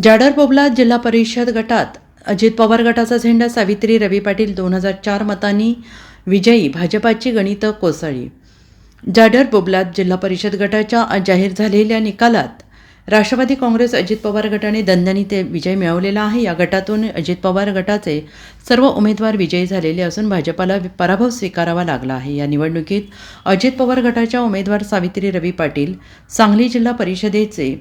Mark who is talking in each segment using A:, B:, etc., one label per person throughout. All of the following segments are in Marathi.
A: जाडर बोबला जिल्हा परिषद गटात अजित पवार गटाचा झेंडा सावित्री रवी पाटील 2004 मतांनी विजयी. भाजपाची गणितं कोसळली. जाडर बोबलात जिल्हा परिषद गटाच्या आज जाहीर झालेल्या निकालात राष्ट्रवादी काँग्रेस अजित पवार गटाने दणदणीत विजय मिळवलेला आहे. या गटातून अजित पवार गटाचे सर्व उमेदवार विजयी झालेले असून भाजपाला पराभव स्वीकारावा लागला आहे. या निवडणुकीत अजित पवार गटाच्या उमेदवार सावित्री रवी पाटील, सांगली जिल्हा परिषदेचे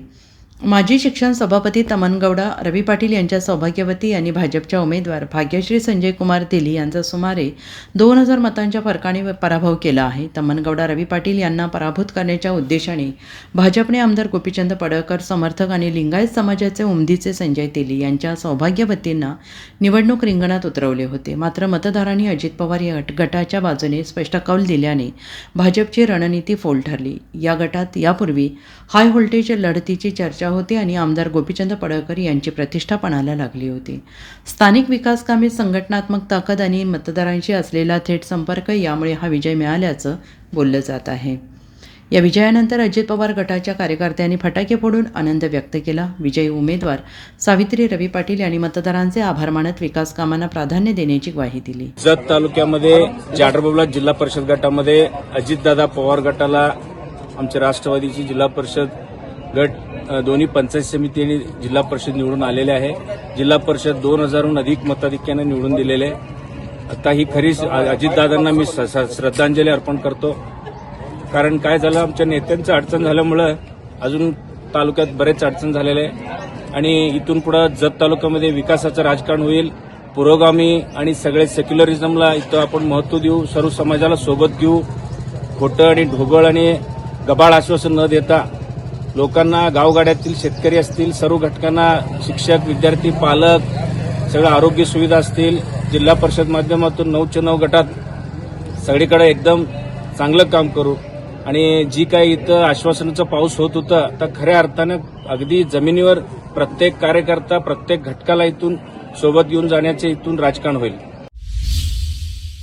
A: माजी शिक्षण सभापती तमनगौडा रवी पाटील यांच्या सौभाग्यवती यांनी भाजपच्या उमेदवार भाग्यश्री संजय कुमार तेली यांचा सुमारे 2000 मतांच्या फरकाने पराभव केला आहे. तमनगौडा रवी पाटील यांना पराभूत करण्याच्या उद्देशाने भाजपने आमदार गोपीचंद पडळकर समर्थक आणि लिंगायत समाजाचे उमदीचे संजय तेली यांच्या सौभाग्यवतींना निवडणूक रिंगणात उतरवले होते. मात्र मतदारांनी अजित पवार या गटाच्या बाजूने स्पष्ट कौल दिल्याने भाजपची रणनीती फोल ठरली. या गटात यापूर्वी हाय व्होल्टेज लढतीची चर्चा होती आणि आमदार गोपीचंद पडळकर यांची प्रतिष्ठा पणाला लागली होती. स्थानिक विकास कामे, संघटनात्मक ताकद आणि मतदारांशी असलेला थेट संपर्क यामुळे हा विजय मिळाल्याचं बोललं जात आहे. या विजयानंतर अजित पवार गटाच्या कार्यकर्त्यांनी फटाके फोडून आनंद व्यक्त केला. विजयी उमेदवार सावित्री रवी पाटील यांनी मतदारांचे आभार मानत विकास कामांना प्राधान्य देण्याची ग्वाही दिली.
B: जत तालुक्यामध्ये जाडरबोबला जिल्हा परिषद गटामध्ये अजितदादा पवार गटाला आमच्या राष्ट्रवादीची जिल्हा परिषद गट दोन्ही पंचायत समिती आणि जिल्हा परिषद निवडून आलेले आहे. जिल्हा परिषद 2000हून अधिक मताधिक्याने निवडून दिलेले आहे. आता ही खरी अजितदादांना मी श्रद्धांजली अर्पण करतो. कारण काय झालं, आमच्या नेत्यांचं अडचण झाल्यामुळं अजून तालुक्यात बरेच अडचण झालेले आहे आणि इथून पुढे जत तालुक्यामध्ये विकासाचं राजकारण होईल. पुरोगामी आणि सगळे सेक्युलरिझमला इथं आपण महत्त्व देऊ, सर्व समाजाला सोबत घेऊ. खोटं आणि ढोबळ आणि गबाळ आश्वासन न देता लोकांना, गावगाड्यातील शेतकरी असतील, सर्व घटकांना, शिक्षक, विद्यार्थी, पालक, सगळं आरोग्य सुविधा असतील, जिल्हा परिषद माध्यमातून 9च्या 9 गटात सगळीकडे एकदम चांगलं काम करू. आणि जी काही इथं आश्वासनाचा पाऊस होत होता, तर खऱ्या अर्थानं अगदी जमिनीवर प्रत्येक कार्यकर्ता, प्रत्येक घटकाला इथून सोबत घेऊन जाण्याचे इथून राजकारण होईल.